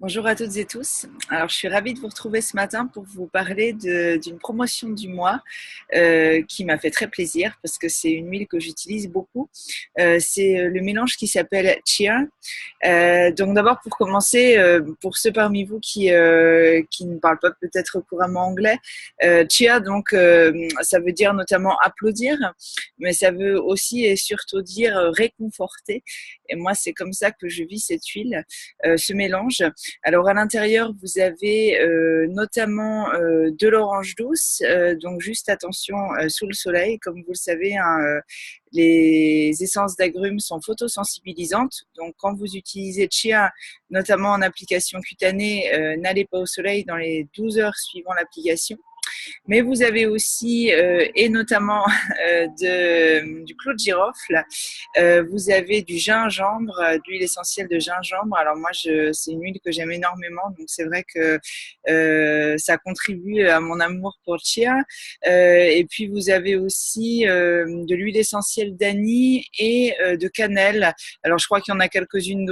Bonjour à toutes et tous. Alors, je suis ravie de vous retrouver ce matin pour vous parler d'une promotion du mois qui m'a fait très plaisir parce que c'est une huile que j'utilise beaucoup. C'est le mélange qui s'appelle Chia. Donc d'abord pour commencer, pour ceux parmi vous qui ne parlent pas peut-être couramment anglais, Chia donc ça veut dire notamment applaudir, mais ça veut aussi et surtout dire réconforter. Et moi c'est comme ça que je vis cette huile, ce mélange. Alors à l'intérieur, vous avez notamment de l'orange douce, donc juste attention sous le soleil, comme vous le savez, hein, les essences d'agrumes sont photosensibilisantes, donc quand vous utilisez Chia, notamment en application cutanée, n'allez pas au soleil dans les 12 heures suivant l'application. Mais vous avez aussi, et notamment du clou de girofle, vous avez du gingembre, de l'huile essentielle de gingembre. Alors moi, c'est une huile que j'aime énormément, donc c'est vrai que ça contribue à mon amour pour le chia. Et puis vous avez aussi de l'huile essentielle d'anis et de cannelle. Alors je crois qu'il y en a quelques-unes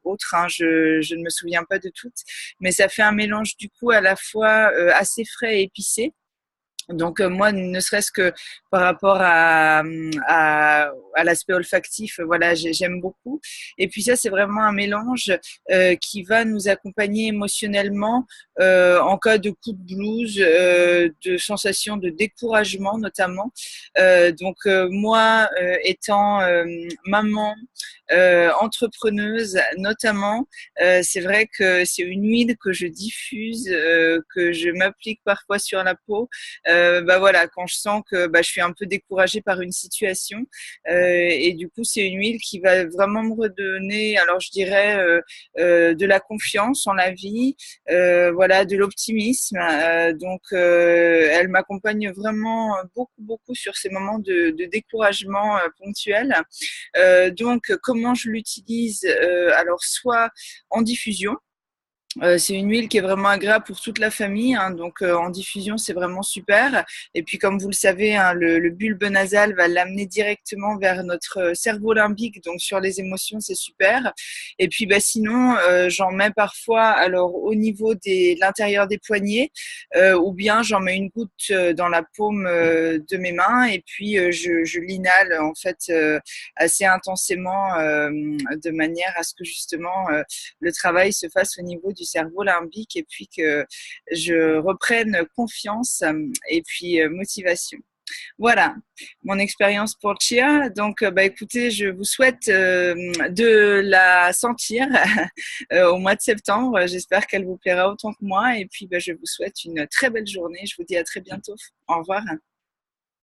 autres, hein, je ne me souviens pas de toutes, mais ça fait un mélange du coup à la fois assez frais et épicé. Donc moi, ne serait-ce que par rapport à l'aspect olfactif, voilà, j'aime beaucoup. Et puis ça, c'est vraiment un mélange qui va nous accompagner émotionnellement en cas de coup de blues, de sensation de découragement notamment. Moi, étant maman, entrepreneuse notamment, c'est vrai que c'est une huile que je diffuse, que je m'applique parfois sur la peau. Bah voilà, quand je sens que je suis un peu découragée par une situation, et du coup c'est une huile qui va vraiment me redonner, alors je dirais de la confiance en la vie, voilà, de l'optimisme. Elle m'accompagne vraiment beaucoup sur ces moments de découragement ponctuel. Donc comment je l'utilise, alors soit en diffusion. C'est une huile qui est vraiment agréable pour toute la famille, hein, donc en diffusion c'est vraiment super. Et puis comme vous le savez, hein, le bulbe nasal va l'amener directement vers notre cerveau limbique, donc sur les émotions c'est super. Et puis sinon j'en mets parfois alors au niveau de l'intérieur des poignets, ou bien j'en mets une goutte dans la paume de mes mains et puis je l'inhale en fait assez intensément, de manière à ce que justement le travail se fasse au niveau du cerveau limbique et puis que je reprenne confiance et puis motivation. Voilà, mon expérience pour Chia. Donc, écoutez, je vous souhaite de la sentir au mois de septembre. J'espère qu'elle vous plaira autant que moi. Et puis, je vous souhaite une très belle journée. Je vous dis à très bientôt. Au revoir.